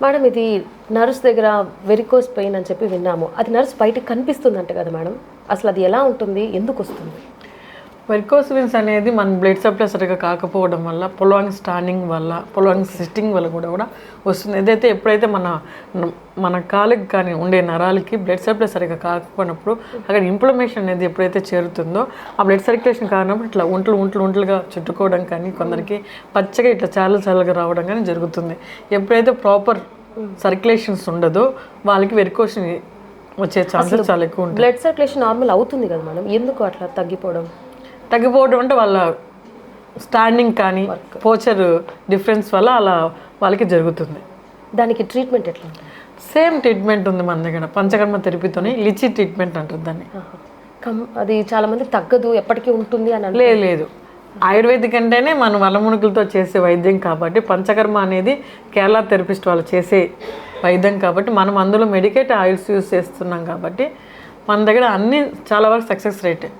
Madam ఇది nurse దగ్గర varicose pain అని చెప్పి విన్నాము. అది నర్స్ బయటకు కనిపిస్తుందంట కదా మేడం? అసలు అది ఎలా ఉంటుంది? ఎందుకు వస్తుంది? వెరికోస్ వెయిన్స్ అనేది మన బ్లడ్ సప్లై సరిగ్గా కాకపోవడం వల్ల, పొలాంగ్ స్టాండింగ్ వల్ల, పొలాంగ్ సిట్టింగ్ వల్ల కూడా వస్తుంది. ఏదైతే ఎప్పుడైతే మన కాలుకి కానీ ఉండే నరాలకి బ్లడ్ సప్లై సరిగ్గా కాకపోయినప్పుడు అక్కడ ఇన్ఫ్లమేషన్ అనేది ఎప్పుడైతే చేరుతుందో ఆ బ్లడ్ సర్క్యులేషన్ కారణప్పుడు ఇట్లా ఒంట్లుగా చుట్టుకోవడం కానీ, కొందరికి పచ్చగా ఇట్లా చాలుగా రావడం కానీ జరుగుతుంది. ఎప్పుడైతే ప్రాపర్ సర్క్యులేషన్స్ ఉండదో వాళ్ళకి వెరికోస్ వచ్చే ఛాన్సెస్ చాలా ఎక్కువ ఉంటాయి. బ్లడ్ సర్క్యులేషన్ నార్మల్ అవుతుంది కదా మేడం, ఎందుకు అట్లా తగ్గిపోవడం అంటే వాళ్ళ స్టాండింగ్ కానీ పోచర్ డిఫరెన్స్ వల్ల అలా వాళ్ళకి జరుగుతుంది. దానికి ట్రీట్మెంట్ ఎట్లా ఉంటుంది? సేమ్ ట్రీట్మెంట్ ఉంది మన దగ్గర, పంచకర్మ థెరపీతోని లిచి ట్రీట్మెంట్ అంటారు దాన్ని. అది చాలా మంది తగ్గదు, ఎప్పటికీ ఉంటుంది అని లేదు. ఆయుర్వేదిక్ అంటేనే మనం వలమునుకులతో చేసే వైద్యం కాబట్టి, పంచకర్మ అనేది కేరళ థెరపిస్ట్ వాళ్ళు చేసే వైద్యం కాబట్టి, మనం అందులో మెడికేట్ ఆయిల్స్ యూస్ చేస్తున్నాం కాబట్టి మన దగ్గర అన్ని చాలా వరకు సక్సెస్ రేటే.